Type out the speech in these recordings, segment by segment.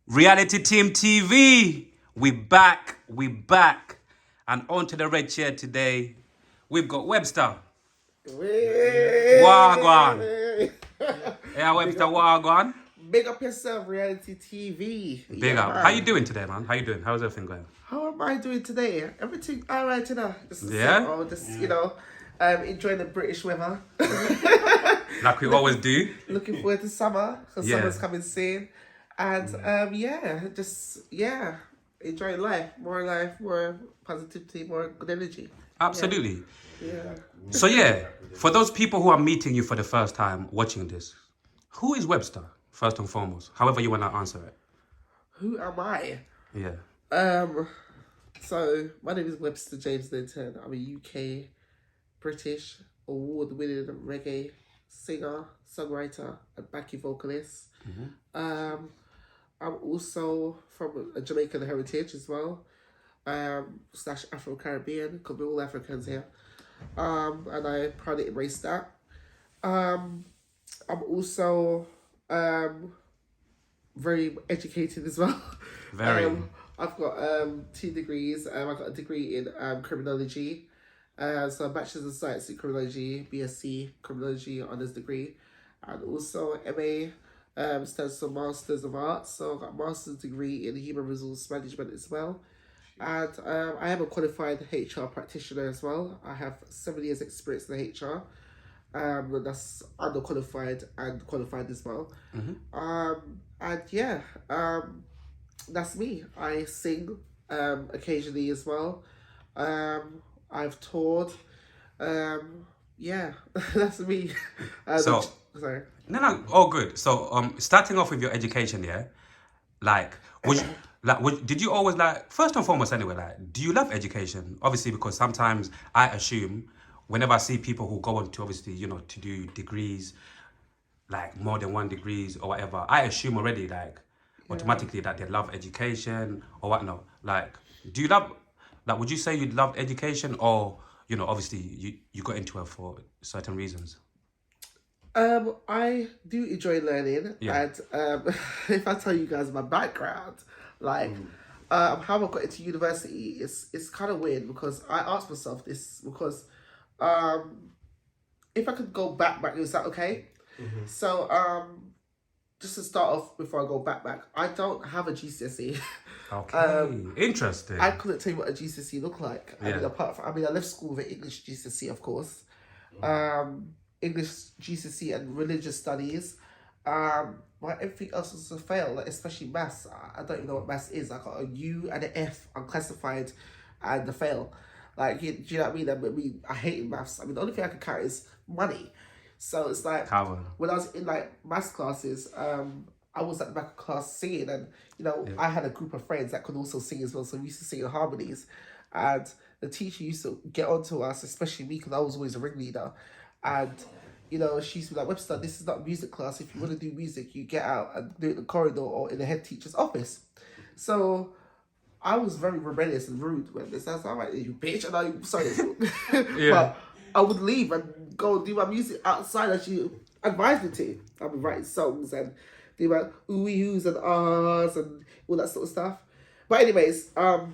Reality Team TV, we back. And onto the red chair today, we've got Webster. Wagwan. Way. Yeah, Big Webster up, Wagwan. big up yourself, reality TV. Big Yeah, up. How you man. doing today, man? How you doing? How's everything going? How am I doing today? Everything all right, Just the Yeah? same old, enjoying the British weather. Like we always do. Looking forward to summer because Yeah. summer's coming soon, and enjoying life, more positivity, more good energy. Absolutely. Yeah. So yeah, for those people who are meeting you for the first time watching this, who is Webster, first and foremost? However you want to answer it. Who am I? Yeah. So my name is Webster James Linton. I'm a UK British award-winning reggae singer, songwriter, and backing vocalist. I'm also from a Jamaican heritage as well, slash Afro-Caribbean, because we're all Africans here. And I proudly embrace that. I'm also very educated as well. Very. I've got 2 degrees. I've got a degree in criminology. So a Bachelor's of Science in Criminology, BSc Criminology Honours degree. And also MA stands for Masters of Arts. So I've got a Master's degree in Human Resource Management as well. And I am a qualified HR practitioner as well. I have 7 years experience in HR. That's underqualified and qualified as well. That's me. I sing occasionally as well. I've toured. That's me. So- Sorry. No, all good. So, starting off with your education, yeah, did you always first and foremost anyway, do you love education? Obviously, because sometimes I assume whenever I see people who go on to obviously, to do degrees, like more than 1 degrees or whatever, I assume already automatically that they love education or whatnot. Do you love, would you say you loved education or, obviously you got into it for certain reasons? I do enjoy learning, Yeah. and if I tell you guys my background, how I got into university, it's kind of weird because I asked myself this because, if I could go back, is that okay? So, just to start off before I go back, I don't have a GCSE. Okay, interesting. I couldn't tell you what a GCSE looked like. Yeah. I left school with an English GCSE, of course. English GCSE and religious studies. But everything else was a fail, especially maths. I don't even know what maths is. I got a U and an F unclassified and a fail. Do you know what I mean? I hated maths. The only thing I could count is money. So it's like, Cover. when I was in maths classes, I was at the back of class singing, and I had a group of friends that could also sing as well, so we used to sing in harmonies. And the teacher used to get onto us, especially me, because I was always a ringleader. And she used to be like, Webster, this is not music class. If you want to do music, you get out and do it in the corridor or in the head teacher's office. So I was very rebellious and rude when this. I was like, you bitch, and I'm sorry. Yeah. But I would leave and go do my music outside as she advised me to. I'd be writing songs and do my oohs and ahs and all that sort of stuff. But anyways, I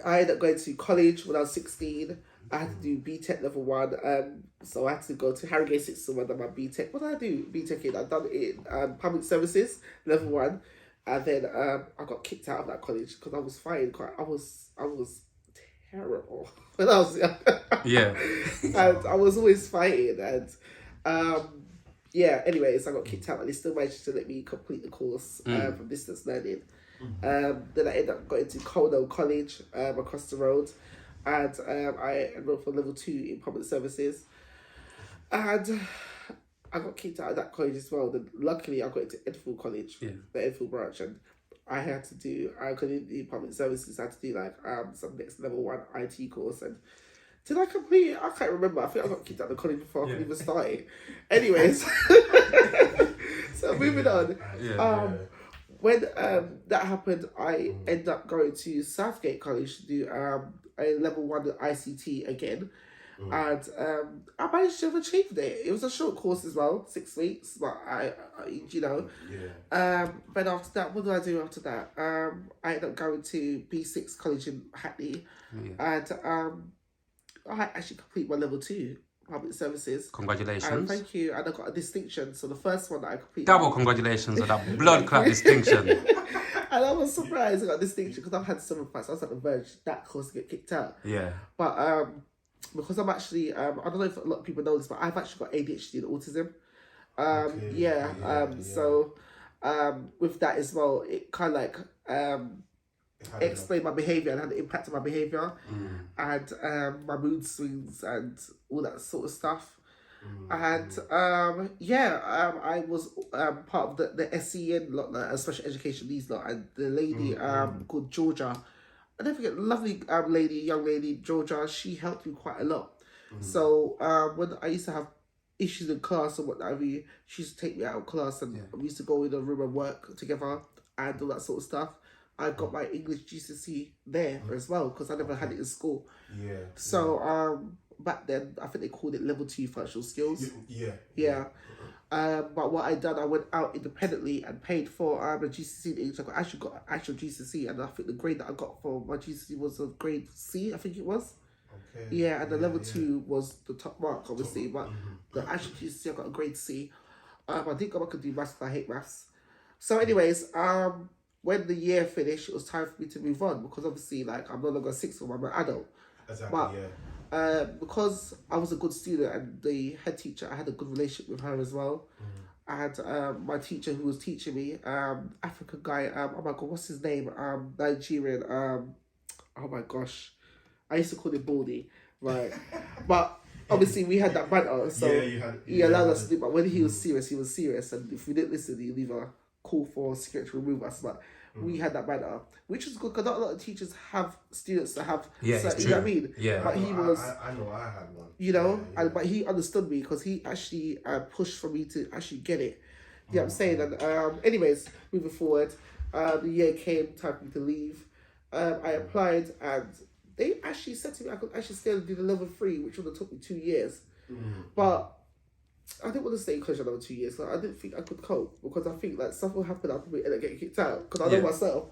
ended up going to college when I was 16. I had to do BTEC level 1. So I had to go to Harrogate Sixth and my BTEC. What did I do? BTEC in? I've done it in public services level 1. And then I got kicked out of that college because I was fighting I was terrible when I was young. Yeah. And I was always fighting, and anyways, I got kicked out, and they still managed to let me complete the course from distance learning. Then I ended up going to Colno College across the road, and I enrolled for level 2 in public services, and I got kicked out of that college as well. Then luckily I got into Edfield College, the Edfield branch, and I couldn't do public services. I had to do some next level 1 IT course, and did I complete it? I can't remember. I think I got kicked out of the college before I could even start it. Anyways, so moving on. When that happened, I ended up going to Southgate College to do a level 1 ICT again. And I managed to have achieved it. It was a short course as well, 6 weeks, but I you know. But after that, what did I do after that? I ended up going to B6 College in Hackney, and I actually completed my level 2 public services. Congratulations. Thank you. And I got a distinction. So the first one that I completed. Double congratulations on that blood clot distinction. And I was surprised I got a distinction because I've had 7 fights. I was at the verge that course to get kicked out. Yeah. But because I'm actually I don't know if a lot of people know this, but I've actually got ADHD and autism. So with that as well, it kind of like explained my behaviour and had an impact on my behaviour and my mood swings and all that sort of stuff. And I was part of the SEN lot, the special education needs lot, and the lady called Georgia. I don't forget, lovely young lady Georgia. She helped me quite a lot. So when I used to have issues in class or what have you, she used to take me out of class and we used to go in a room and work together and all that sort of stuff. I got my English GCSE there as well because I never had it in school. So back then I think they called it level 2 functional skills. But what I done, I went out independently and paid for a GCSE in English. I actually got actual GCSE, and I think the grade that I got for my GCSE was a grade C, I think it was. And the level 2 was the top mark, obviously, but the actual GCSE I got a grade C. I didn't go back and do maths because I hate maths. So anyways, when the year finished, it was time for me to move on because obviously, like, I'm no longer a sixth form, I'm an adult. Because I was a good student and the head teacher, I had a good relationship with her as well. And my teacher who was teaching me, African guy, oh my god, what's his name? Nigerian, oh my gosh. I used to call him Baldy, right? But obviously we had that banter, so he allowed us to do, but when he was serious, and if we didn't listen, he'd either call for security to remove us, but we had that banter, which was good because not a lot of teachers have students that have, you know what I mean? But he was, I know I had one. You know, but he understood me because he actually pushed for me to actually get it. You know what I'm saying? And anyways, moving forward, the year came, time for me to leave. I applied and they actually said to me I could actually stay and do the level 3, which would have took me 2 years. But I didn't want to stay in college another 2 years. Like, I didn't think I could cope because I think like stuff will happen. I'll probably end up getting kicked out because I know myself.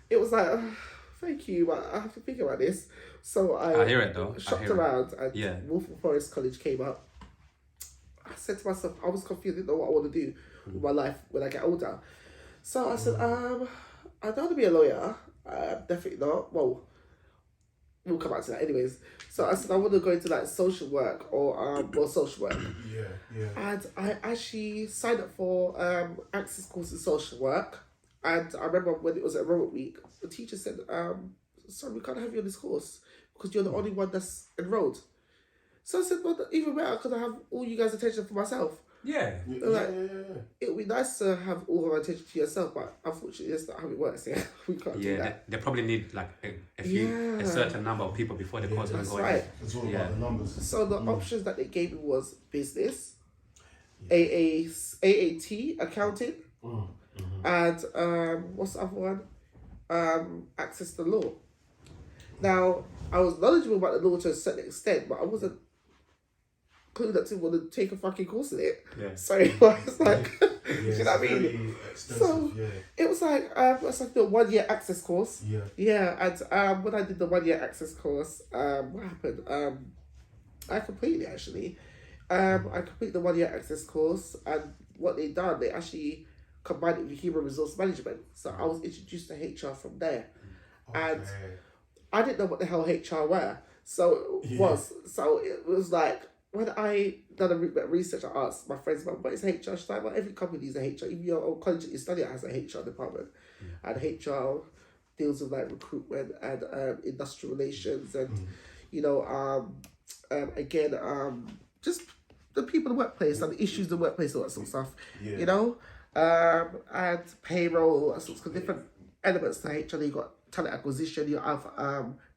It was like, thank you, but I have to think about this. So I hear it though. Shopped around and Wolfram Forest College came up. I said to myself, I was confused. I didn't know what I want to do with my life when I get older. So I said, I don't want to be a lawyer. Definitely not. Well, we'll come back to that anyways. So I said I want to go into like social work or social work. And I actually signed up for access course in social work. And I remember when it was enrollment week, the teacher said, sorry, we can't have you on this course because you're the only one that's enrolled. So I said, well, even better because I have all you guys' attention for myself. It would be nice to have all of my attention to yourself, but unfortunately that's not how it works. We can't do that. They probably need like a certain number of people before the course can go. It's all about the numbers. So the options that they gave me was business, AAT, accounting, and what's the other one? Access to law. Now, I was knowledgeable about the law to a certain extent, but I wasn't clued up to want to take a fucking course in it. Sorry, but it's like, do you know what I mean? So it was like it's like the 1 year access course. And when I did the 1 year access course, what happened? I completed it actually. I completed the 1 year access course, and what they done, they actually combined it with human resource management. So I was introduced to HR from there, and I didn't know what the hell HR were. So it was like, when I done a bit of research, I asked my friends, what is HR? She's like, well, every company is a HR. Even your own college that you study at has a HR department. And HR deals with like recruitment and industrial relations and, you know, just the people in the workplace and the issues in the workplace, all that sort of stuff, you know? And payroll, all sorts of different elements to HR. You got talent acquisition, you have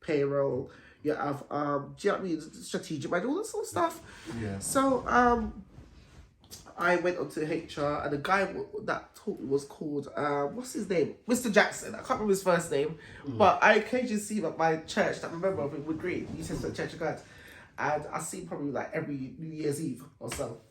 payroll, you have do you know what I mean, strategic mind, all that sort of stuff. So I went on to HR, and the guy that taught me was called what's his name, Mr. Jackson. I can't remember his first name, but I occasionally see him at my church. That I remember of in Wood Green, he says to the Church of God. and I see probably like every New Year's Eve or so.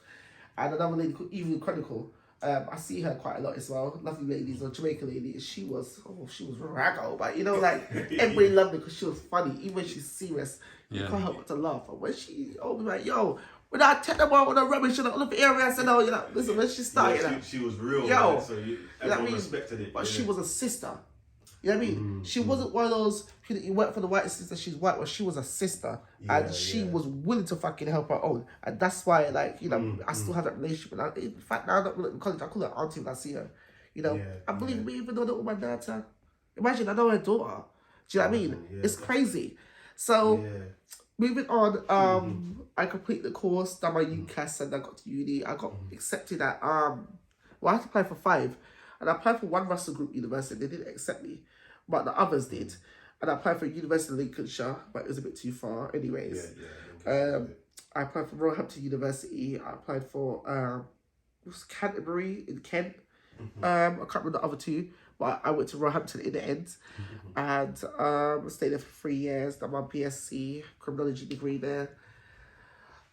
And another lady called Evelyn Chronicle. I see her quite a lot as well. Lovely ladies, a Jamaican lady. She was raggo, but you know, like everybody loved her because she was funny. Even when she's serious, you can't help but to laugh. And when she was like, "Yo, when I take them out with the rubbish and all the areas and all, you know, listen, when she started, she was real. Yo, man, so everyone respected it. But she was a sister. You know what I mean? She wasn't one of those people that you work for the white sister, she's white, well, she was a sister. And she was willing to fucking help her own. And that's why, like, you know, I still have that relationship. And in fact, now that we're in college, I call her auntie when I see her. You know, I believe me, even though that was my daughter. Imagine, I know her daughter. Do you know what I mean? It's crazy. So, moving on, I completed the course, done my UCAS, and I got to uni. I got accepted at, well, I had to apply for 5. And I applied for one Russell Group University. They didn't accept me, but the others did. And I applied for University of Lincolnshire, but it was a bit too far anyways. I applied for Roehampton University. I applied for Canterbury in Kent. I can't remember the other 2, but I went to Roehampton in the end. And stayed there for 3 years. Done my BSc, criminology degree there.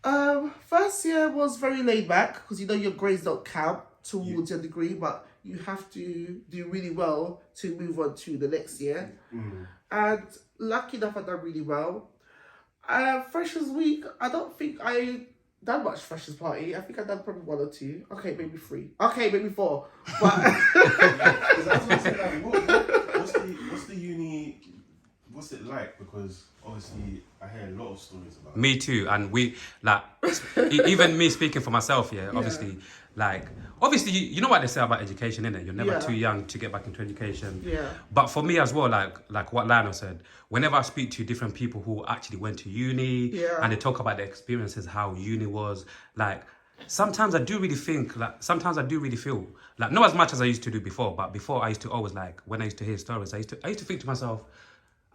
First year was very laid back, because you know your grades don't count towards your degree, but you have to do really well to move on to the next year. And lucky enough, I done really well. Freshers week, I don't think I done much freshers party. I think I done probably 1 or 2. Okay, maybe 3. Okay, maybe 4. But what's the uni? What's it like? Because obviously I hear a lot of stories about it. Me too, and we like even me speaking for myself. Obviously, you know what they say about education, innit? You're never too young to get back into education. But for me as well, like what Lionel said, whenever I speak to different people who actually went to uni and they talk about their experiences, how uni was like. Sometimes I do really feel like not as much as I used to do before, but before I used to always like when I used to hear stories, I used to think to myself,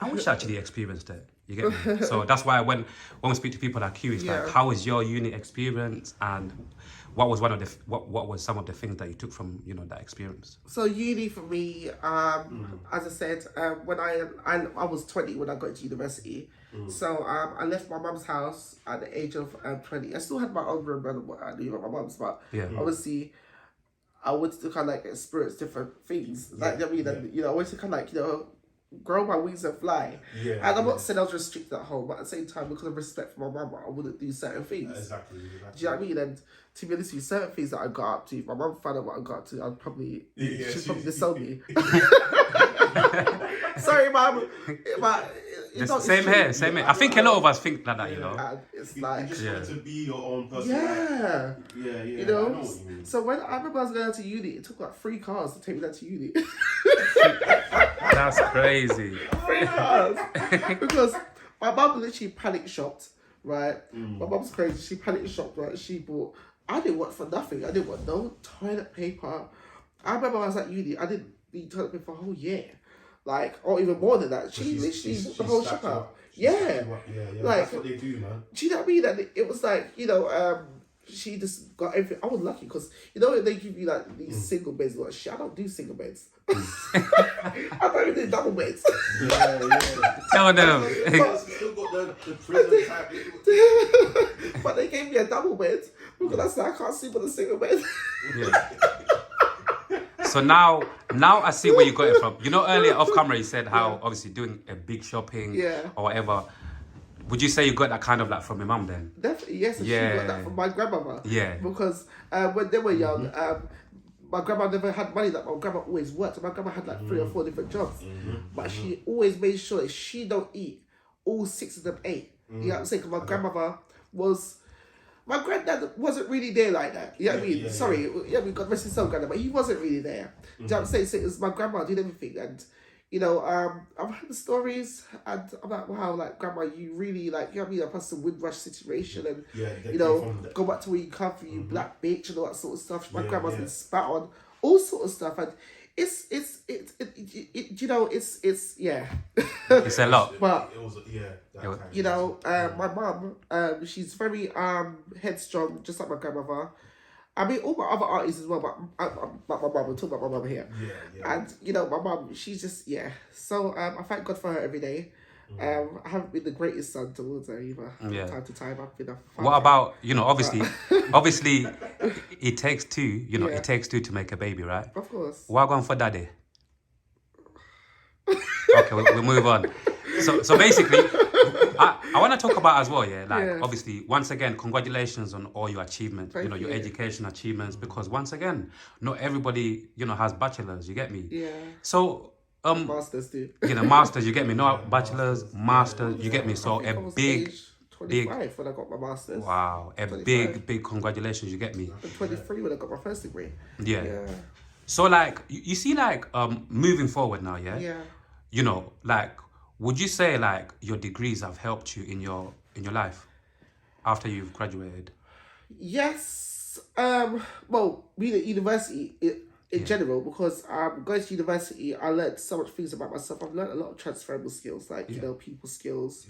I wish I actually experienced it. You get me? So that's why when we speak to people like you, it's like, how was your uni experience, and what was what was some of the things that you took from that experience? So uni for me, as I said, when I was 20 when I got to university. So I left my mum's house at the age of 20. I still had my own room and what I knew about my mum's, but obviously I wanted to kind of like experience different things. Like I wanted to kind of like grow my wings and fly. And I'm not saying I was restricted at home, but at the same time, because of respect for my mum, I wouldn't do certain things. Exactly. Do you know what I mean? And to be honest with you, certain things that I got up to, if my mum found out what I got up to, I'd probably she'd probably disown me. Sorry, mum. Same here. I think a lot of us think like that, And it's like you just want to be your own person. Yeah. You know. I know what you mean. So when I remember I was going to uni, it took like 3 cars to take me down to uni. That's crazy. 3 cars. Because my mum literally panic shopped, right? My mum's crazy. She panic shopped, right? She bought. I didn't want for nothing. I didn't want no toilet paper. I remember I was at uni. I didn't need toilet paper for a whole year. Like, or even more than that. She literally bought the whole shop out. Yeah. Like, that's what they do, man. Do you know what I mean? And it was like, she just got everything. I was lucky because, they give you like these single beds. Like, shit, I don't do single beds. I don't even do double beds. Tell them. Still got the prison type. But they gave me a double bed because I said I can't sleep on a single bed. So now I see where you got it from. Earlier off camera you said how obviously doing a big shopping or whatever. Would you say you got that kind of like from your mum then? Definitely, yes. And she got that from my grandmother. Yeah. Because when they were young, my grandma never had money. Like my grandma always worked. And my grandma had like 3 or 4 different jobs. But she always made sure that she don't eat, all 6 of them ate. You know what I'm saying? Because my grandmother was... My granddad wasn't really there like that. You know what I mean? Sorry. We got rest his soul, granddad, but he wasn't really there. Do you know what I'm saying? So it was my grandma did everything. And, I've heard the stories and I'm like, wow, like, grandma, you really, like, you know what I mean? A person Windrush situation and, go back to where you come from, you black bitch and all that sort of stuff. My grandma's been spat on, all sort of stuff. And it's yeah. It's a lot. But, it was, my mum, she's very headstrong, just like my grandmother. I mean, all my other aunties as well, but my mum, we're talking about my mum here. And, my mum, she's just, So I thank God for her every day. I haven't been the greatest son towards her either. Yeah. From time to time, I've been a What about, you know, obviously, obviously, it takes two, you know, Yeah. it takes two to make a baby, right? Of course. What going for daddy? Okay, we move on. So basically, I want to talk about as well, yeah, like Yeah. obviously, once again, congratulations on all your achievements, Thank you know, your you. education achievements, because once again, not everybody, you know, has bachelors, you get me? Yeah. So, Masters do. you know, masters, you get me? No bachelors, masters, you get me? So I a was big, age 25 when I got my masters. wow, a 25. big congratulations, you get me? And 23 when I got my first degree. Yeah. Yeah. So like, you see, like, moving forward now, yeah? Yeah. You know, like, would you say like your degrees have helped you in your life after you've graduated? Yes. Well, being at university in general, because going to university, I learned so much things about myself. I've learned a lot of transferable skills, like you know, people skills,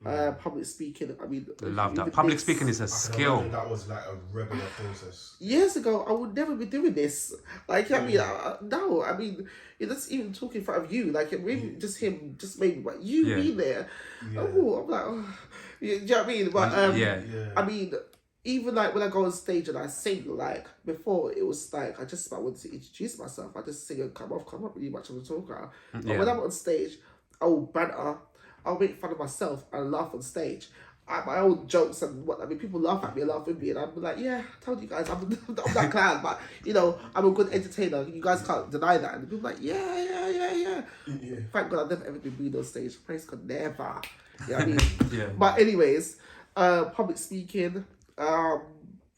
public speaking. I mean, Love that. even Public this. speaking is a I can skill. imagine that was like a regular process. Years ago, I would never be doing this. Like, I mean, no, I mean, it's even talking in front of you. Like, maybe just him, just maybe, but you being there. Yeah. Oh, I'm like, you know what I mean? But Yeah. I mean, even like when I go on stage and I sing, like before it was like I wanted to introduce myself. I just sing and come off. I'm not really much of a talker. But when I'm on stage, I'll banter. I'll make fun of myself and laugh on stage. My own jokes and what I mean, people laugh at me and laugh with me, and I'm like, yeah, I told you guys, I'm that clown, but you know, I'm a good entertainer. You guys can't deny that. And people are like, yeah. Thank God I've never ever been bullied on stage. Praise God, never. You know what I mean? Yeah. But anyways, public speaking. What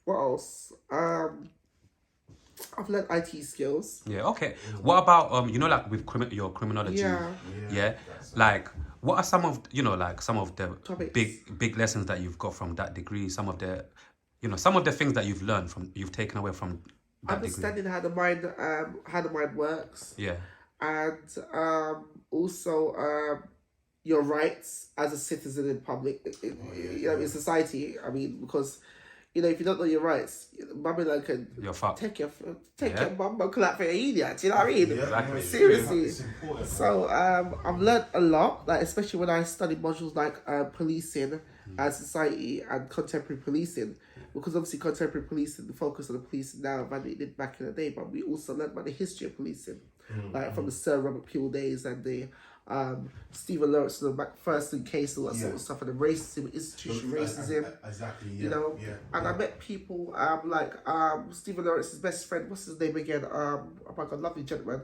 else? I've learned IT skills. Yeah. Okay. What about you know, like with your criminology? Yeah. Like, what are some of, you know, like some of the Topics. big lessons that you've got from that degree? Some of the, you know, some of the things that you've learned you've taken away from that degree. Understanding how the mind works. Yeah. And also your rights as a citizen in public, you know, in society. I mean, because you know, if you don't know your rights, Babylon can You're fucked. take your mum and clap for your idiot. Do you know what I mean? Exactly. Seriously. It's important. So I've learned a lot, like especially when I studied modules like policing and society and contemporary policing, because obviously contemporary policing, the focus on the policing now than it did back in the day, but we also learned about the history of policing, like from the Sir Robert Peel days and the Stephen Lawrence, the McPherson case, all that sort of stuff, and the racism, institutional racism. Exactly. Yeah. You know, Yeah. and I met people like Stephen Lawrence's best friend. What's his name again? Oh my god, lovely gentleman.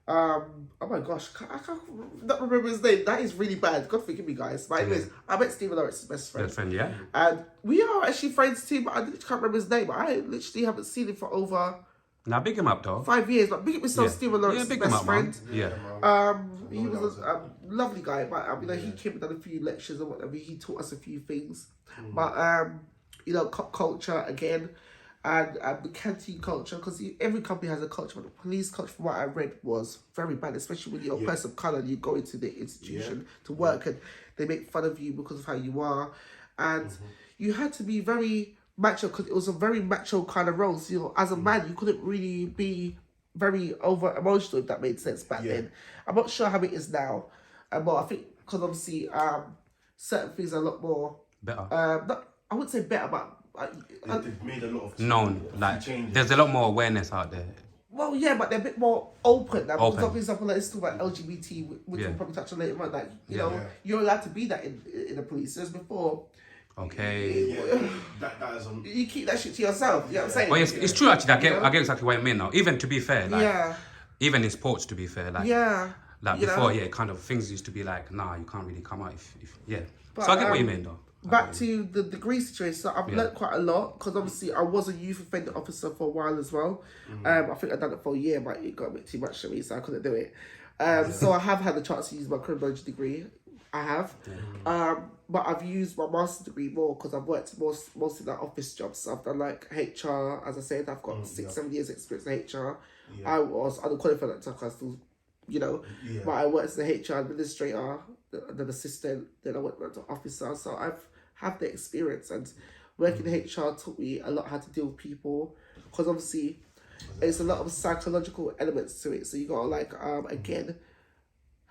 Oh my gosh, I can't not remember his name. That is really bad. God forgive me, guys. But anyways, I met Stephen Lawrence's best friend. Best friend, yeah. And we are actually friends too. But I literally can't remember his name. I literally haven't seen him for over Now big him up, though. 5 years. But big up myself, Yeah. Stephen Lawrence's big him best up, man. friend. Yeah. He was a lovely guy, but you know, he came and done a few lectures and whatever. He taught us a few things, but you know, culture again, and the canteen culture, because every company has a culture. But the police culture, from what I read, was very bad, especially when you're a person of color and you go into the institution to work and they make fun of you because of how you are, and you had to be very macho because it was a very macho kind of role. So, you know, as a man, you couldn't really be very over emotional, if that made sense back then. I'm not sure how it is now, but I think because obviously certain things are a lot more Better. not, I wouldn't say better, but They've made a lot of Known. Like, changes. there's a lot more awareness out there. well, yeah, but they're a bit more open now. Open. For example, let's talk about LGBT, which we'll probably touch on later on. Like, you know, Yeah. you're allowed to be that in the police. Whereas before, Okay. That is on. you keep that shit to yourself. You know what I'm saying? Well, it's true actually. I get exactly what you mean now. Even to be fair, like, Yeah. even in sports, to be fair, like, Yeah. like You before, know? yeah, kind of things used to be like, nah, you can't really come out if yeah. But, So I get what you mean though. Back to the degree situation, so I've learnt quite a lot because obviously I was a youth offender officer for a while as well. I think I've done it for a year, but it got a bit too much for me, so I couldn't do it. So I have had the chance to use my criminology degree. I have, but I've used my master's degree more because I've worked mostly like office jobs. So I've done like HR, as I said, I've got 6-7 years experience in HR. I was unqualified at the time, I still, you know, but I worked as a HR administrator, then assistant, then I went to officer. So I've had the experience, and working in HR taught me a lot how to deal with people, because obviously it's a lot of psychological elements to it. So you gotta like again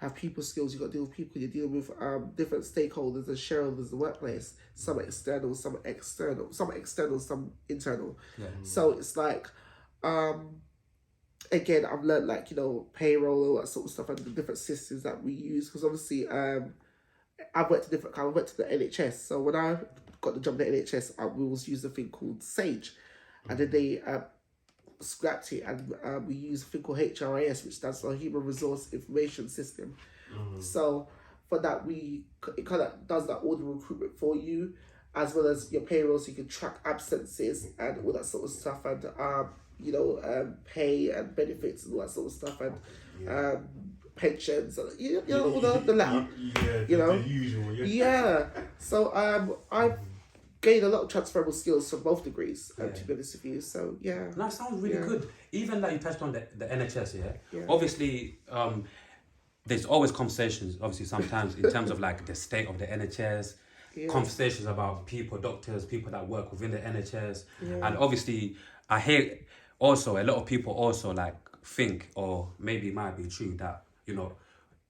have people skills. You got to deal with people. You're dealing with different stakeholders and shareholders in the workplace. Some are external, some are external, some are external, some internal. Yeah. So it's like, again, I've learned like, you know, payroll, all that sort of stuff, and the different systems that we use. Because obviously, I've worked in I worked in the NHS. So when I got the job in the NHS, we was using a thing called Sage, and then they scrapped it, and we use a thing called HRIS, which stands for Human Resource Information System. So for that, it kind of does that all the recruitment for you, as well as your payroll, so you can track absences and all that sort of stuff, and you know, pay and benefits and all that sort of stuff, and pensions, you know, all the latter. You know, the usual. Yeah. So I've gained a lot of transferable skills from both degrees, to be honest with you. So yeah. That sounds really good. Even like you touched on the NHS, Yeah. Obviously, there's always conversations, obviously sometimes in terms of like the state of the NHS, conversations about people, doctors, people that work within the NHS. And obviously I hear also a lot of people also like think, or maybe it might be true, that, you know,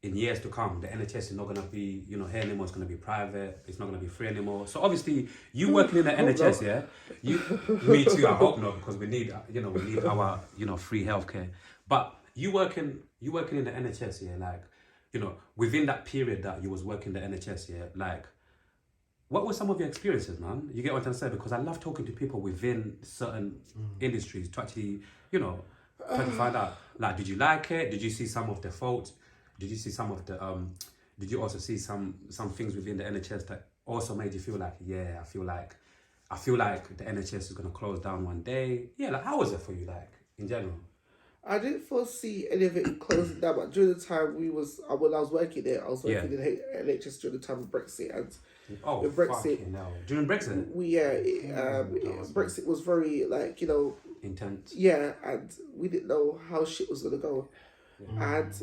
in years to come, the NHS is not going to be, you know, here anymore. It's going to be private. It's not going to be free anymore. So obviously, you working in the NHS, me too. I hope not, because we need, you know, our, you know, free healthcare. But you working in the NHS, like, you know, within that period that you was working the NHS, like, what were some of your experiences, man? You get what I'm saying? Because I love talking to people within certain industries to actually, you know, try to find out, like, did you like it? Did you see some of the faults? Did you see some of the did you also see some things within the NHS that also made you feel like, I feel like the NHS is gonna close down one day? Yeah, like, how was it for you, like, in general? I didn't foresee any of it closing down, but during the time when I was working there, I was working in NHS during the time of Brexit, and with Brexit, during Brexit, Brexit was very, like, you know, intense. Yeah, and we didn't know how shit was gonna go, and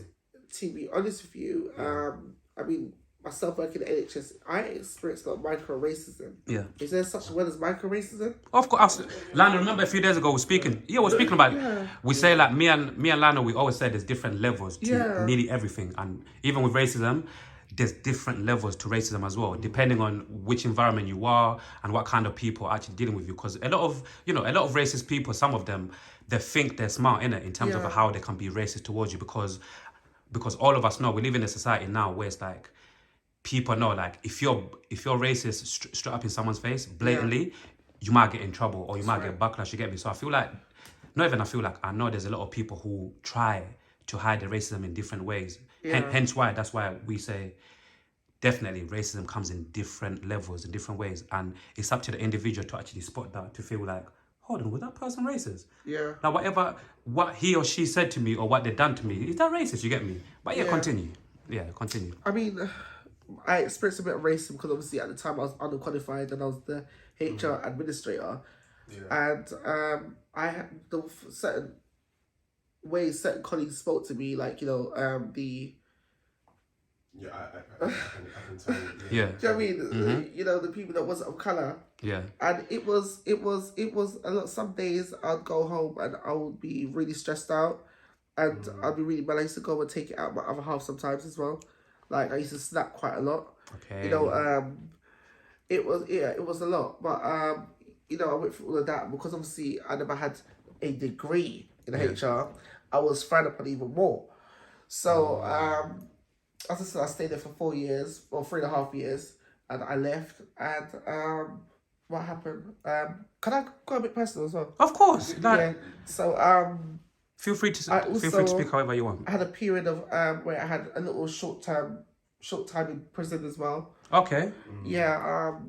to be honest with you, I mean, myself working at NHS, I experienced a lot of micro-racism. Yeah. Is there such a word as micro-racism? Of course. Lana, remember a few days ago we're speaking about it. We say, like, me and Lana, we always say there's different levels to nearly everything. And even with racism, there's different levels to racism as well, depending on which environment you are and what kind of people are actually dealing with you. Because a lot of racist people, some of them, they think they're smart, innit, in terms of how they can be racist towards you, because all of us know we live in a society now where it's like, people know, like, if you're racist straight up in someone's face, blatantly, you might get in trouble, or you might get backlash, you get me? So I know there's a lot of people who try to hide the racism in different ways. Hence why, that's why we say, definitely racism comes in different levels, in different ways. And it's up to the individual to actually spot that, to feel like, hold on, was that person racist? Yeah. Now, what he or she said to me or what they done to me, is that racist? You get me? But continue. Yeah, continue. I mean, I experienced a bit of racism because obviously at the time I was underqualified and I was the HR administrator. Yeah. And I had certain ways certain colleagues spoke to me, like, you know, Yeah, I can tell you. Yeah. Do you know what I mean? You know, the people that wasn't of colour. Yeah. And it was a lot. Some days I'd go home and I would be really stressed out, and I'd be really bad. I used to go and take it out my other half sometimes as well. Like, I used to snap quite a lot. Okay. You know, it was a lot. But you know, I went through all of that because obviously I never had a degree in HR. I was frowned upon even more. So as I said, I stayed there for 4 years, or 3.5 years, and I left. And what happened? Can I go a bit personal as well? Of course. Yeah. So feel free to speak however you want. I had a period of where I had a little short time in prison as well. Okay. Yeah.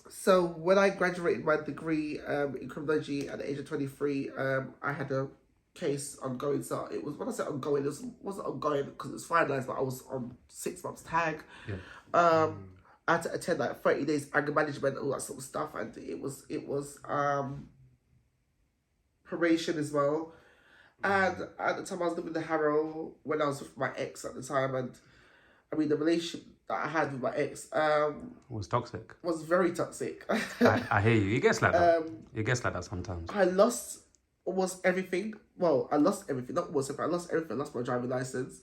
So when I graduated my degree in criminology at the age of 23, I had a case ongoing. So it was, when I say ongoing, it wasn't ongoing because it was finalised, but I was on 6 months tag. Yeah. I had to attend like 30 days anger management, all that sort of stuff, and it was probation as well. And at the time I was living in Harrow when I was with my ex at the time, and I mean the relationship that I had with my ex was toxic. Was very toxic. I hear you. It gets like that. It gets like that sometimes. I lost almost everything. Well, I lost everything. Not almost everything. I lost everything. I lost my driving license.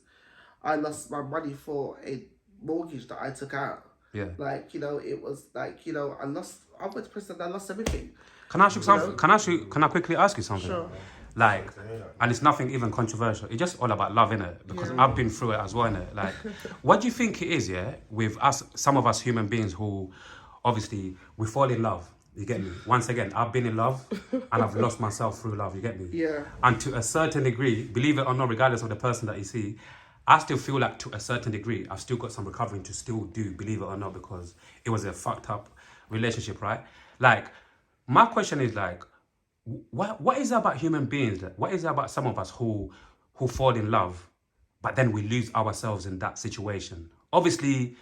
I lost my money for a mortgage that I took out. Yeah. Like, you know, it was like, you know, I went to prison and I lost everything. Can I ask you something? Can I quickly ask you something? Sure. Like, and it's nothing even controversial. It's just all about love, innit? Because I've been through it as well, innit? Like, what do you think it is, yeah, with us, some of us human beings who, obviously, we fall in love. You get me? Once again, I've been in love and I've lost myself through love. You get me? Yeah. And to a certain degree, believe it or not, regardless of the person that you see, I still feel like to a certain degree, I've still got some recovering to still do, believe it or not, because it was a fucked up relationship, right? Like, my question is like, what is it about human beings? What is it about some of us who fall in love, but then we lose ourselves in that situation? Obviously,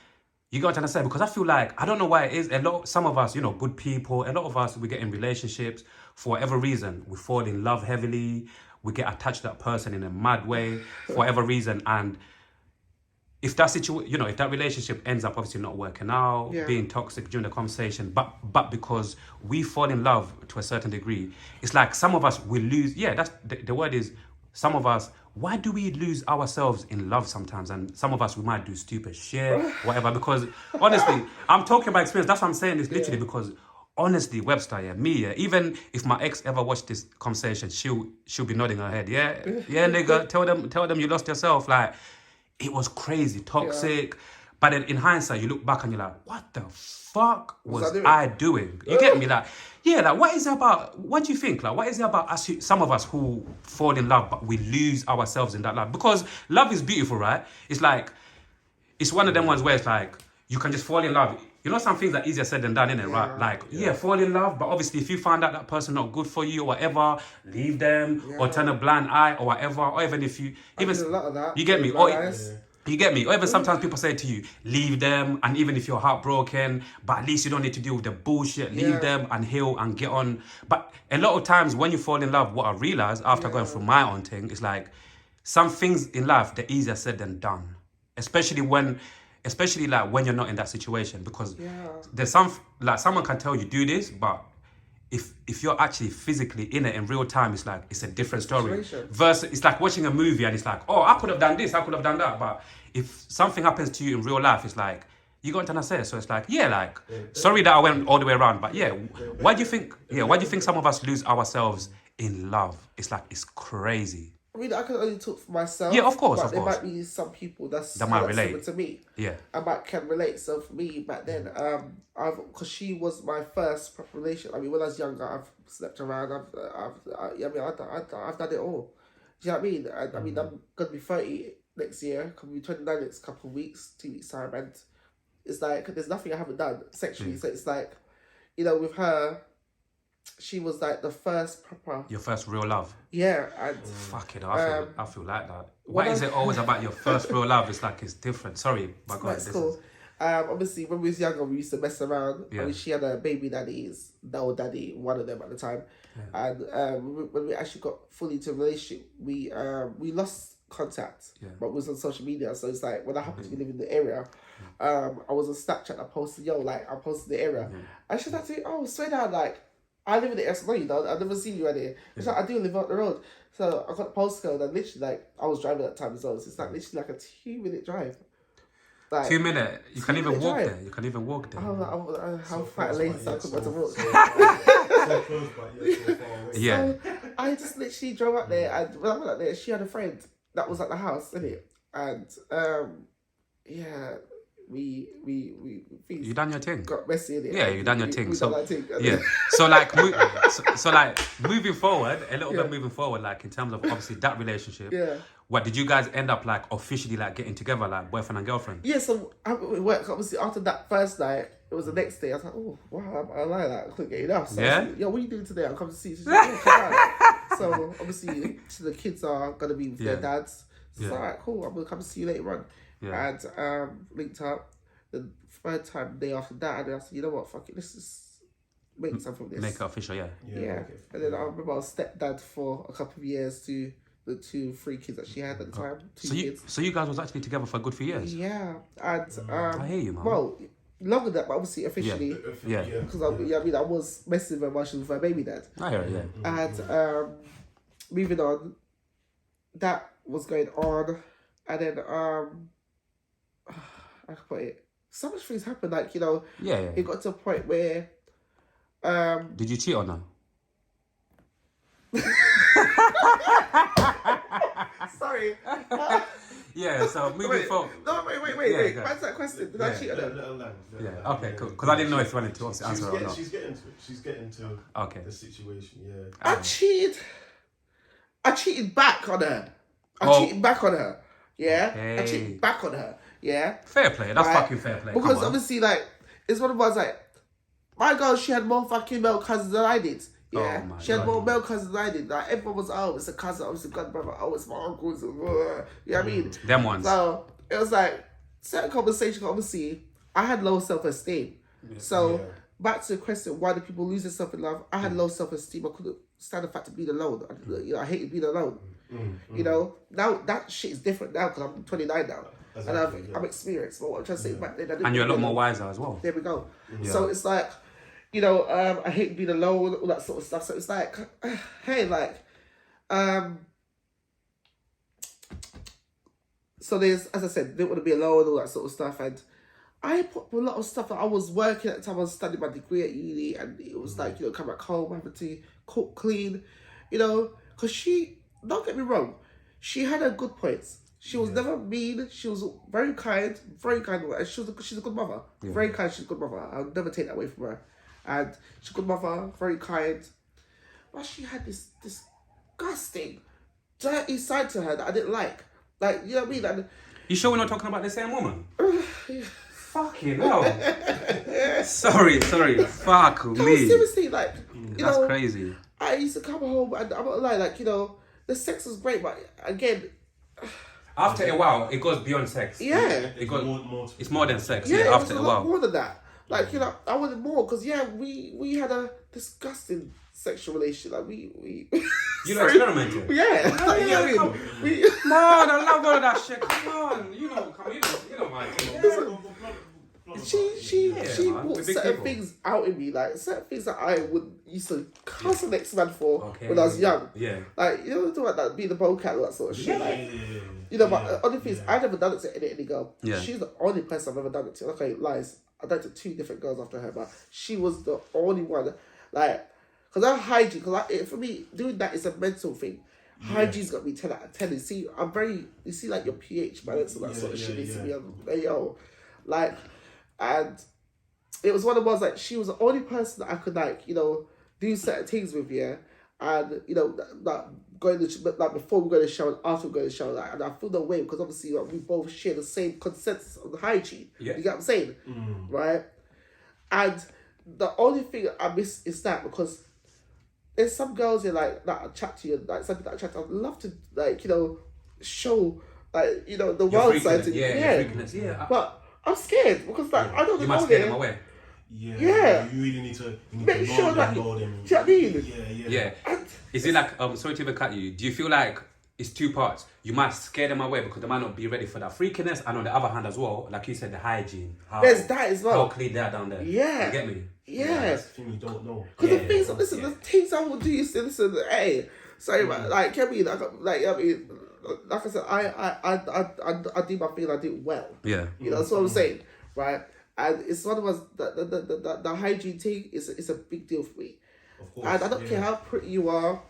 you got to understand, because I feel like, I don't know why it is, some of us, you know, good people, a lot of us, we get in relationships, for whatever reason, we fall in love heavily, we get attached to that person in a mad way, for whatever reason, and if that situation, if that relationship ends up obviously not working out, being toxic during the conversation, but because we fall in love to a certain degree, it's like some of us will lose. Yeah, that's the word is some of us. Why do we lose ourselves in love sometimes? And some of us, we might do stupid shit, whatever. Because honestly, I'm talking about experience. That's what I'm saying. It's literally because honestly, Webster, even if my ex ever watched this conversation, she'll be nodding her head. Yeah, nigga, tell them you lost yourself. Like, it was crazy, toxic. But then in hindsight, you look back and you're like, what the fuck was I doing? You get me? Like, what is it about, what do you think? Like, what is it about us, some of us who fall in love, but we lose ourselves in that love? Because love is beautiful, right? It's like, it's one of them ones where it's like, you can just fall in love. You know, some things are easier said than done, innit, right? Like, fall in love, but obviously if you find out that person not good for you or whatever, leave them or turn a blind eye or whatever, or even if you... even a lot of that. You get me? You get me? Or even sometimes people say to you, leave them, and even if you're heartbroken, but at least you don't need to deal with the bullshit, leave them and heal and get on. But a lot of times when you fall in love, what I realised after going through my own thing is like, some things in life, they're easier said than done. Especially like when you're not in that situation, because there's like someone can tell you do this, but if you're actually physically in it in real time, it's like it's a different story. Versus it's like watching a movie and it's like, oh, I could have done this, I could have done that. But if something happens to you in real life, it's like, you got what I'm saying? So it's like, sorry that I went all the way around, but why do you think some of us lose ourselves in love? It's like, it's crazy. I mean, I can only talk for myself. Yeah, of course, but there might be some people that might relate to me. Yeah, I can relate. So for me back then, because she was my first proper relationship. I mean, when I was younger, I've slept around. I've done it all. Do you know what I mean? I mean, I'm gonna be 30 next year. Gonna be 29 next couple of weeks, 2 weeks time, and it's like there's nothing I haven't done sexually. So it's like, with her. She was like the first proper... Your first real love? Yeah. And fuck it, I feel like that. Why is it always about your first real love? It's like, it's different. Sorry, my God. That's cool. Obviously, when we was younger, we used to mess around. I mean, she had a baby daddies, daddy, one of them at the time. Yeah. And when we actually got fully into a relationship, we lost contact, but we was on social media. So it's like, when I happened to be living in the area, I was on Snapchat, I posted, I posted the area. And she's like, oh, swear down, like, I live in the area, no, you don't. I've never seen you out here. It's like, I do live up the road. So I got the postcode and literally, like, I was driving at that time as well. So it's like literally like a 2-minute drive. Like, 2 minutes? You can even walk there. You can even walk there. I'm quite lazy, so I couldn't go to walk. So close, but so far away. Yeah. So I just literally drove up there, and when I went up there, she had a friend that was at the house, innit? And, we you done your thing. Got messy in it. Yeah, you done your thing. So done thing. So like, so like moving forward, a little bit moving forward, like in terms of obviously that relationship. Yeah. What did you guys end up like officially like getting together, like boyfriend and girlfriend? Yeah. So it worked. Obviously, after that first night, it was the next day. I was like, oh wow, I like that. I couldn't get enough. So I was like, yo, what are you doing today? I'll come to see you. She's like, oh, come on. So obviously, the kids are gonna be with their dads. So it's like, cool. I'm gonna come see you later on. Yeah. And linked up. The third time, the day after that, and I said, you know what, fuck it, let's just make something of this. Make it official, yeah. And then I remember I was stepdad for a couple of years to the 3 kids that she had at the time. Kids. So you guys was actually together for a good few years? Yeah. And I hear you, man. Well, longer than that, but obviously officially. Yeah. Because I was messing with her while she was with her baby dad. I hear it, yeah. And moving on, that was going on. And then I can put it. So much things happened. Like Yeah. it got to a point where Did you cheat on her? Sorry. Yeah. So moving forward. No, wait. go. Answer that question. Did I cheat on her? Yeah. Okay. Cool. Because I didn't know if you wanted to obviously answer or not. She's getting to it. She's getting to Okay. the situation. Yeah. I cheated back on her. Cheated back on her. Yeah. Okay. I cheated back on her. Yeah. Fair play. That's Right? fucking fair play. Because Come on. obviously, like, it's one of us, like, my girl, she had more fucking male cousins than I did. Yeah. Oh my She had God. more male cousins than I did. Like, everyone was, oh, it's a cousin, oh, it's a godbrother, oh, it's my uncle, it's a, you know what I mean? Them ones. So, it was like, certain conversation, obviously, I had low self-esteem. So, back to the question, why do people lose their self-love? I had low self-esteem. I couldn't stand the fact of being alone. I hated being alone. You know, now that shit is different now because I'm 29 now. Exactly, and I'm experienced. But what I'm trying to say back then, I didn't And you're a lot really more know. wiser as well. There we go. So it's like, I hate being alone, all that sort of stuff. So it's like, hey, like, so there's, as I said, didn't want to be alone, all that sort of stuff. And I put a lot of stuff that I was working at the time. I was studying my degree at uni, and it was like, come back home, having to cook, clean, because she, don't get me wrong, she had her good points. She was never mean. She was very kind, and she's a good mother. Yeah. Very kind. She's a good mother. I'll never take that away from her. And she's a good mother, very kind. But she had this disgusting, dirty side to her that I didn't like. Like, you know what I mean? And, You sure we're not talking about the same woman? Fucking hell. Sorry. Fuck no, me. seriously, like, That's crazy. I used to come home and I'm not lying, like, the sex was great, but again, After a while, it goes beyond sex. yeah. It goes, more it's more than sex. Yeah, Yeah, it after was a a lot while. more than that. Like, I wanted more because, we had a disgusting sexual relationship. Like, we You know, experimented. yeah. Like, you know what I come- mean? We, No, I love all of that shit. Come on. You know my thing. she man, brought we're big certain people. things out in me, like certain things that I used to cuss the next man for Okay. when I was young. Yeah. Like, talk about that, being the bowcat, all that sort of shit. Like, but the only thing is, I never done it to any girl. Yeah. She's the only person I've ever done it to. Okay, lies. I done it to 2 different girls after her, but she was the only one. Like, because I'm hygiene, for me, doing that is a mental thing. Hygiene's got me 10 out of 10. You see, you see, like, your pH balance and that sort of shit needs to be on. Like, and it was one of those, like, she was the only person that I could, like, do certain things with, yeah. And, like, going to, like, before we go to the shower and after we go to the shower, like, and I feel the way because obviously, like, we both share the same consensus on hygiene. Yeah. You get what I'm saying? Right? And the only thing I miss is that because there's some girls here, like, that I chat to you, like, something that I chat to, I'd love to, like, show, like, the Your wild side to freakiness. Yeah. Your freakiness. Yeah. But I'm scared because, like, I don't You know must scare them there. away. Yeah. You really need to Make sure that- mold them. do you know what I mean? Yeah. Is it like, sorry to even cut you, do you feel like it's 2 parts? You might scare them away because they might not be ready for that freakiness, and on the other hand as well, like you said, the hygiene. There's that as well. How clean they are down there. Yeah. You get me? Yeah. That's the thing you don't know. Because the things, listen, the things I will do is to listen, hey, sorry, man, like, get me, like, like I said, I do my thing and I do it well. Yeah. That's what I'm saying, right? And it's one of us, the hygiene thing is a big deal for me. Of course. And I don't care how pretty you are,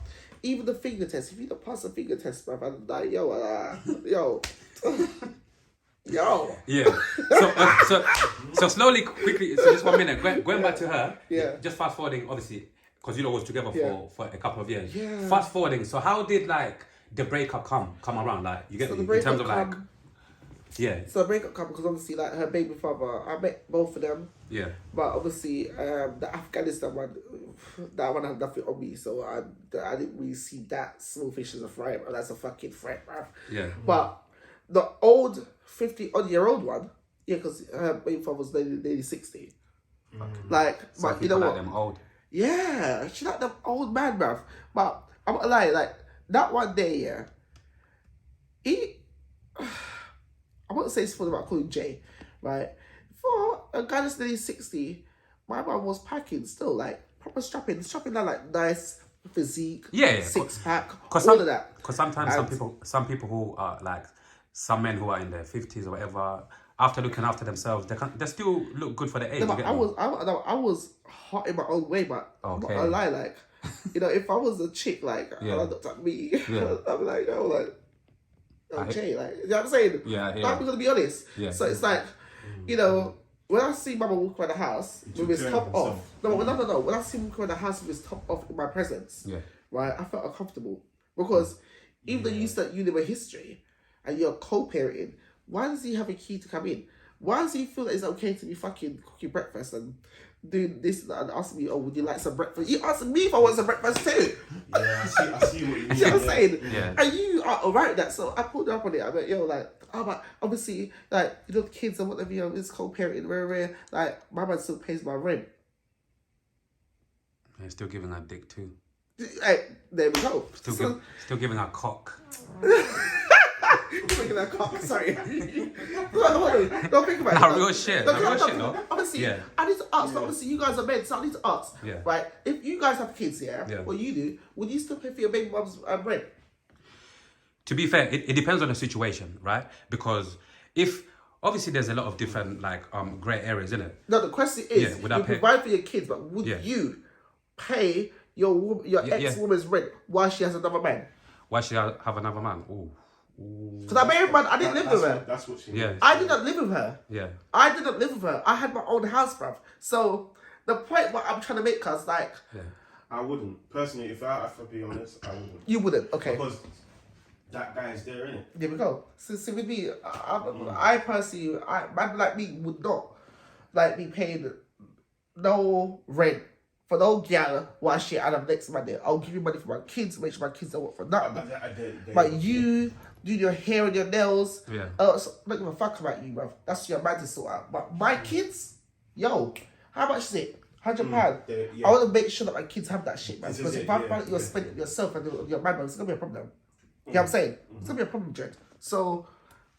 even the finger test, if you don't pass the finger test, man, I'm like, yo. Yeah. So slowly, quickly. So just 1 minute. Going back to her. Yeah. Just fast forwarding, obviously, because was together for a couple of years. Yeah. Fast forwarding. So how did like the breakup come around? Like you get So me the in terms breakup of like. come- Yeah. So the breakup come because obviously, like, her baby father, I met both of them. Yeah. But obviously, the Afghanistan one, that one had nothing on me, so I didn't really see that small fish as a threat. And that's a fucking threat, man. Yeah. But the old 50-odd-year-old one, yeah, because her baby father was nearly 60. Like, Some but you know people what? like them old. Yeah, she like the old man, bruv. But I'm not lying, like, that one day, yeah, I won't say it's for about calling Jay, right? For a guy that's nearly 60, my mum was packing still, like, proper strapping that, like, nice physique, Yeah. 6-pack, Cause all of that. Because sometimes And- some people who are like some men who are in their 50s or whatever, after looking after themselves, they still look good for the age. No, but you get I me? was hot in my own way, but I'm not Okay. gonna lie, like, you know, if I was a chick, like, Yeah. and I looked at me, Yeah. I'd be like, yo, like, I- okay, like, you know what I'm saying? Yeah, Like, yeah. I'm gonna be honest. Yeah. So it's like, you know, when I see Mama walk around the house with his care top of off, himself. no. When I see him walk around the house with his top off in my presence, Yeah. right, I felt uncomfortable because even though you said you live a history and you're co-parenting, why does he have a key to come in? Why does he feel that it's okay to be fucking cooking breakfast and doing this and asking me, oh, would you like some breakfast? You asked me if I want some breakfast too. Yeah, I see what you mean. You know what I'm saying? Yeah. And you are alright with that. So I pulled up on it. I'm like, yo, like, oh, but obviously, like, you know, the kids and whatever, you know, it's co-parenting, rare. Like, my man still pays my rent. Yeah, still giving her dick too. Like, there we go. Still giving her cock. Look at that cock, sorry. Don't think about it. Nah, real shit. No, Nah, real no, shit, though. Obviously, Yeah. I need to ask, but obviously you guys are men, so I need to ask. Yeah. Right, if you guys have kids, yeah, Yeah. what you do, would you still pay for your baby mom's rent? To be fair, it depends on the situation, right? Because if obviously there's a lot of different like grey areas, isn't it? No, the question is, Yeah, would I you pay- provide for your kids, but would Yeah. you pay your ex-woman's rent while she has another man? Why should I have another man? Ooh. Because I married man, I didn't live with her. That's what she Yeah. means. I didn't live with her. Yeah. I didn't live with her. I had my own house, bruv. So the point what I'm trying to make, cause like, Yeah. I wouldn't. Personally, if I have to be honest, I wouldn't. you wouldn't, okay. Because that guy is there, innit? There we go. So with me, I personally, man like me would not like be paying no rent for no gal while she and I'm next man there. I'll give you money for my kids, make sure my kids don't work for nothing. But you do your hair and your nails. Yeah. So, don't give a fuck about you, bruv. That's your man to sort out. But my kids, yo, how much is it? £100. yeah. I want to make sure that my kids have that shit, man. This is Because it, if I yeah, find it, you're yeah. spending it yourself and your man, it's gonna be a problem. You know what I'm saying? It's gonna be a problem, Jed. So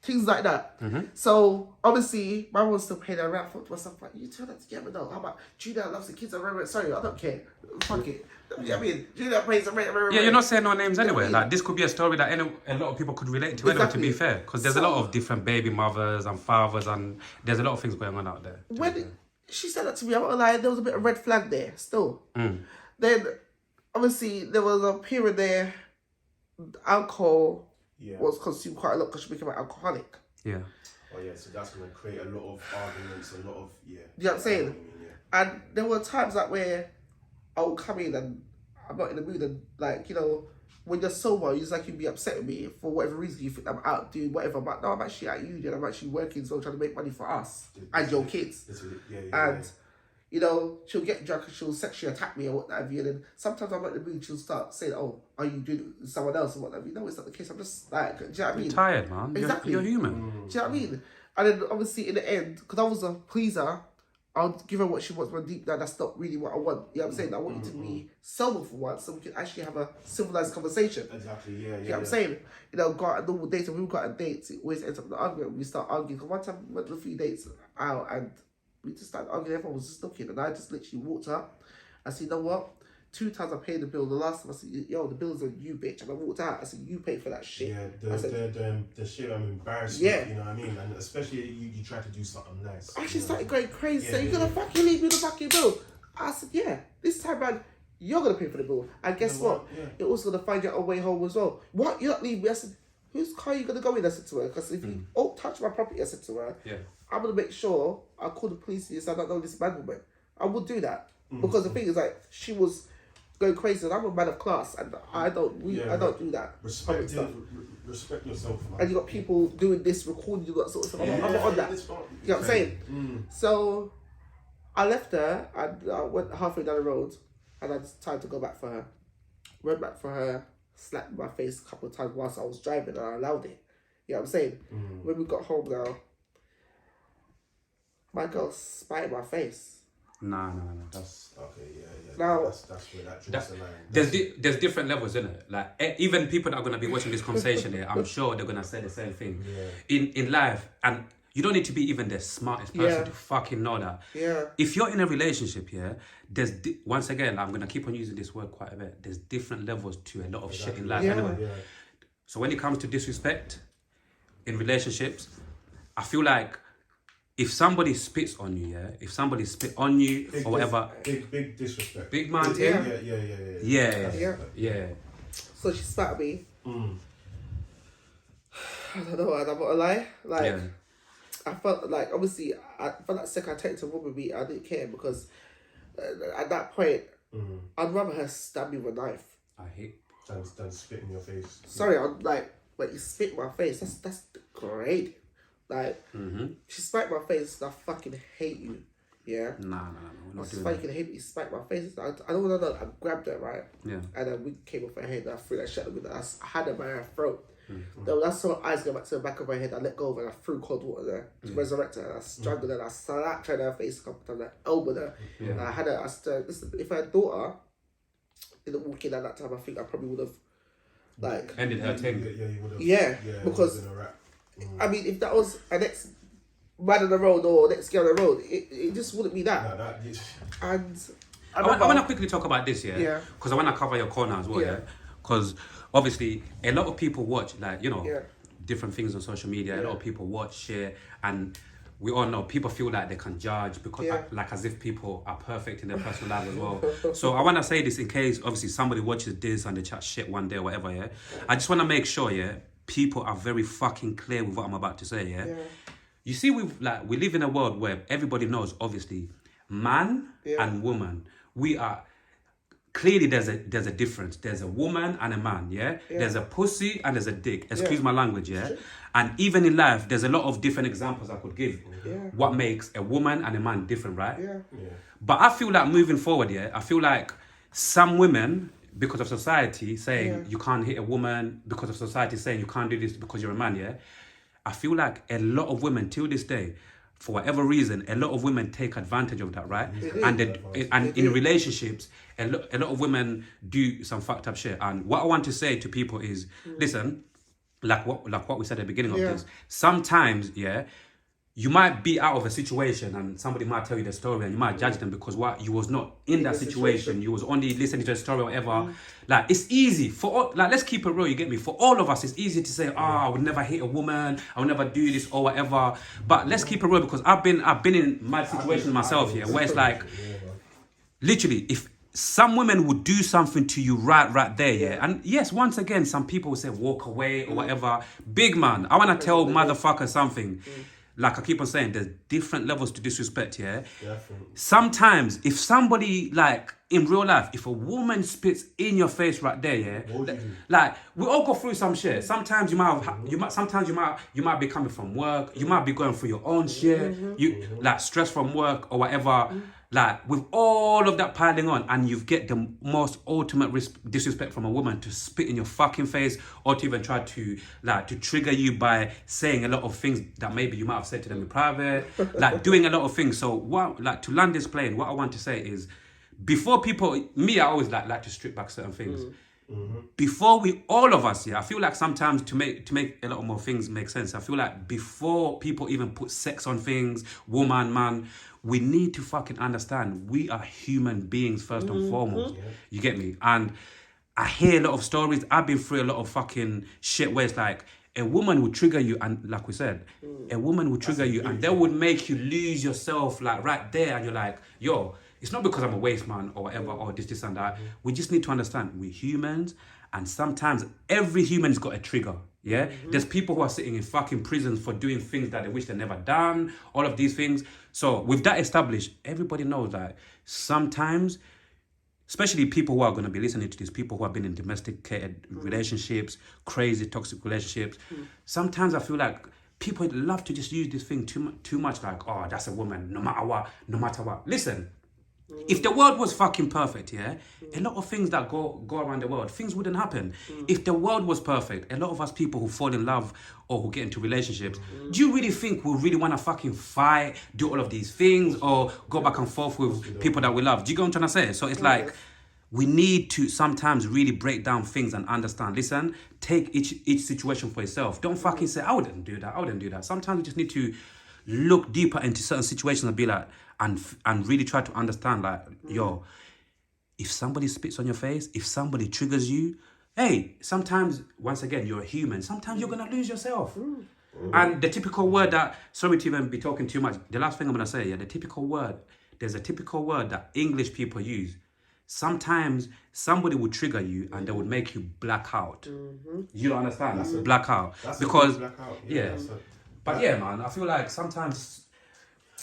things like that. So obviously, my mom still paying her rent. I thought to myself, like, you turn that together though. How about Julia loves the kids and rent? Sorry, I don't care. Fuck it. You know what I mean? Julia pays the rent. Yeah, you're not saying no names anyway. mean? Like this could be a story that a lot of people could relate to anyway. To be Exactly. fair, because there's a lot of different baby mothers and fathers, and there's a lot of things going on out there. When she said that to me, I'm not lying, there was a bit of red flag there still. Then obviously there was a period there, alcohol was consumed quite a lot because she became an alcoholic. Yeah. Oh yeah, so that's gonna create a lot of arguments, a lot of You know what I'm saying? Yeah. And there were times like where I would come in and I'm not in the mood and like, you know, when you're sober, it's like you'd be upset with me for whatever reason you think I'm out doing whatever, but no, I'm actually at uni and I'm actually working, so I'm trying to make money for us and your kids. And you know, she'll get drunk and she'll sexually attack me or what have you. And then sometimes I'm not in the mood, she'll start saying, oh, are you doing it with someone else or what have you? No, it's not the case. I'm just like, do you know what I mean? You're tired, man. Exactly. You're human. Do you know what I mean? And then obviously in the end, because I was a pleaser, I'll give her what she wants, but deep down, that's not really what I want. You know what I'm saying? I want you to be sober for once so we can actually have a civilized conversation. Exactly, You know what I'm saying? You know, go out on normal dates, and when we go out on dates, it always ends up in an argument. We start arguing. Because one time we went to a few dates out and we just started arguing. Everyone was just looking, and I just literally walked up. I said, you know what? 2 times I paid the bill. The last time I said, yo, the bill's on you, bitch. And I walked out. I said, you pay for that shit. Yeah, the shit I'm embarrassed Yeah. with, you know what I mean? And especially you try to do something nice. I actually started going crazy. Yeah, So you're yeah, gonna fucking leave me the fucking bill? I said, yeah. This time, man, you're gonna pay for the bill. And guess You know what? what? Yeah. You're also gonna find your own way home as well. What? You're not leaving me? I said, whose car are you gonna go in? I said to her, because if you touch my property, I said to her, Yeah. I'm gonna make sure I call the police and say I don't know this man woman. I would do that because the thing is, like, she was going crazy, and I'm a man of class, and I don't do that. Respect stuff. yourself, man. And you got people doing this, recording you, that sort of stuff. I'm not on that. You know what I'm saying? So I left her and I went halfway down the road, and I decided to go back for her. Went back for her, slapped my face a couple of times whilst I was driving, and I allowed it. You know what I'm saying? When we got home now, my girl spat in my face. No. That's Okay, yeah. Now- that's where that drinks the line. there's different levels, isn't it? Like even people that are gonna be watching this conversation here, I'm sure they're gonna say the same thing. Yeah. In life, and you don't need to be even the smartest person Yeah. to fucking know that. Yeah. If you're in a relationship, once again, I'm gonna keep on using this word quite a bit. There's different levels to a lot of shit in life Yeah. anyway. Yeah. So when it comes to disrespect, in relationships, I feel like if somebody spits on you, if somebody spit on you or whatever, big disrespect. big man, yeah. So she spat at me. I don't know, I'm not gonna lie. Like, I felt like, obviously, I felt like second I take it to a woman beat, I didn't care because at that point, I'd rather her stab me with a knife. I hate than spit in your face. Sorry, I'm like, when you spit in my face, that's great. Like, she spat in my face, and I fucking hate you. Yeah? Nah, we're not doing I fucking hate you, spat in my face. I don't want to know, I grabbed her, right? Yeah. And then we came off her head, and I threw that shit at her. I had her by her throat. Then when I saw her eyes go back to the back of her head, I let go of her and I threw cold water there to resurrect her. And I strangled her and I slapped her in her face a couple times, I elbowed her. And I had her, if I had a daughter didn't walk in at that time, I think I probably would have, like... ended her thing. Yeah, you would have. Yeah, because... I mean, if that was an ex man on the road or next girl on the road, it just wouldn't be that. No, and I want to quickly talk about this, yeah? Because I want to cover your corner as well, yeah? Because obviously, a lot of people watch, like, you know, different things on social media. A lot of people watch, share, and we all know people feel like they can judge because, like, as if people are perfect in their personal lives as well. So I want to say this in case, obviously, somebody watches this and they chat shit one day or whatever, yeah? I just want to make sure, people are very fucking clear with what I'm about to say, yeah? You see, we live in a world where everybody knows, obviously, man and woman, we are... Clearly, there's a difference. There's a woman and a man, yeah? There's a pussy and there's a dick. Excuse my language, yeah? And even in life, there's a lot of different examples I could give. What makes a woman and a man different, right? But I feel like moving forward, I feel like some women, because of society saying you can't hit a woman, because of society saying you can't do this because you're a man, I feel like a lot of women till this day, for whatever reason, a lot of women take advantage of that, right? And in relationships, a lot of women do some fucked up shit. And what I want to say to people is, listen, like what we said at the beginning of this, sometimes, you might be out of a situation and somebody might tell you the story and you might judge them because you was not in that situation. You was only listening to the story or whatever. Like, it's easy for all, like, let's keep it real, you get me? For all of us, it's easy to say, I would never hit a woman, I would never do this or whatever. But let's keep it real because I've been in my situation myself here where it's like, literally, if some women would do something to you right there, and yes, once again, some people will say walk away or whatever. Big man, I want to tell motherfucker something. Like I keep on saying, there's different levels to disrespect, Sometimes, if somebody, like, in real life, if a woman spits in your face right there, like, we all go through some shit. Sometimes you might be coming from work, you might be going through your own shit, like, stress from work or whatever. Like, with all of that piling on, and you get the most ultimate disrespect from a woman to spit in your fucking face or to even try to, like, to trigger you by saying a lot of things that maybe you might have said to them in private, like, doing a lot of things. So, to land this plane, what I want to say is, before people, I always like to strip back certain things. Before all of us, I feel like sometimes to make a lot more things make sense, I feel like before people even put sex on things, woman, man, we need to fucking understand we are human beings first and foremost. You get me? And I hear a lot of stories. I've been through a lot of fucking shit where it's like a woman would trigger you, and like we said, a woman would trigger you, and they would make you lose yourself, like, right there, and you're like, yo, it's not because I'm a waste man or whatever, or this and that. We just need to understand we're humans, and sometimes every human's got a trigger. There's people who are sitting in fucking prisons for doing things that they wish they never done, all of these things. So with that established, everybody knows that sometimes, especially people who are going to be listening to this, people who have been in domesticated relationships, crazy toxic relationships, sometimes I feel like people love to just use this thing too much, like, oh, that's a woman, no matter what. Listen, if the world was fucking perfect, a lot of things that go around the world, things wouldn't happen. If the world was perfect, a lot of us people who fall in love or who get into relationships, do you really think we really want to fucking fight, do all of these things, or go back and forth with people that we love? Do you get what I'm trying to say? So it's like, we need to sometimes really break down things and understand. Listen, take each situation for itself. Don't fucking say, I wouldn't do that. Sometimes we just need to look deeper into certain situations and be like, and really try to understand, like, yo, if somebody spits on your face, if somebody triggers you, hey, sometimes, once again, you're a human. Sometimes you're going to lose yourself. And the typical word that, sorry to even be talking too much, the last thing I'm going to say, the typical word, there's a typical word that English people use. Sometimes somebody would trigger you and they would make you black out. You don't understand? Black out. That's Because, a black out. But yeah, man, I feel like sometimes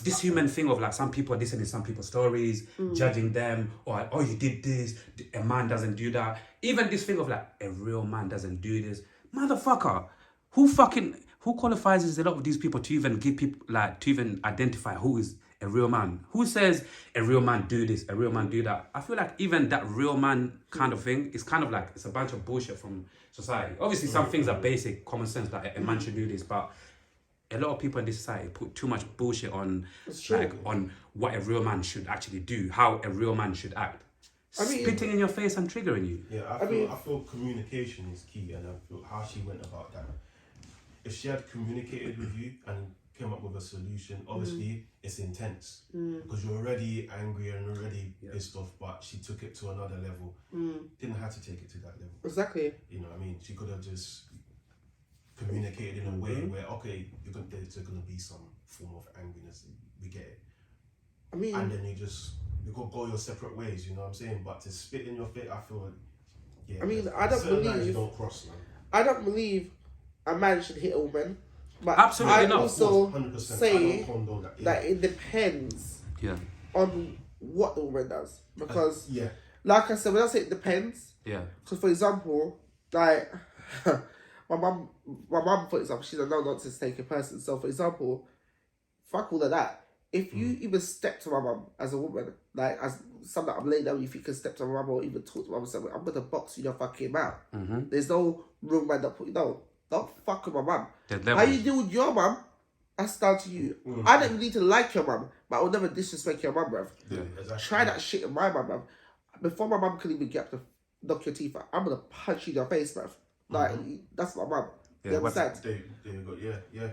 this human thing of like some people listening to some people's stories, judging them, or like, oh, you did this, a man doesn't do that. Even this thing of like, a real man doesn't do this. Motherfucker, who qualifies as a lot of these people to even give people, like, to even identify who is a real man? Who says a real man do this, a real man do that? I feel like even that real man kind of thing is kind of like, it's a bunch of bullshit from society. Obviously, some things are basic, common sense, that a man should do this, but a lot of people in this society put too much bullshit on, like, on what a real man should actually do, how a real man should act. I mean, spitting in your face and triggering you. Yeah, I feel communication is key, and I feel how she went about that. If she had communicated with you and came up with a solution, obviously it's intense because you're already angry and already pissed off, but she took it to another level. Didn't have to take it to that level. Exactly. You know what I mean? She could have just communicated in a way where, okay, there's going to be some form of angriness. We get it. I mean, and then you could go your separate ways, you know what I'm saying? But to spit in your face, I feel, yeah. I mean, I don't believe you don't cross, man. I don't believe a man should hit a woman, but absolutely I not. also 100%. say that it depends on what the woman does, because like I said, when I say it depends, because for example, like my mum, for example, she's a no-nonsense taking person. So for example, fuck all of that. If you even step to my mum as a woman, like as something that I'm laying down, if you can step to my mum or even talk to my mum, say, I'm gonna box you your fucking mouth. There's no room man that put don't fuck with my mum. How you deal with your mum, that's down to you. I don't need to like your mum, but I will never disrespect your mum, bruv. Yeah, exactly. Try that shit in my mum, bruv. Before my mum can even get up to knock your teeth out, I'm gonna punch you in your face, bruv. Like, that's my mum. You understand? There you go. Yeah.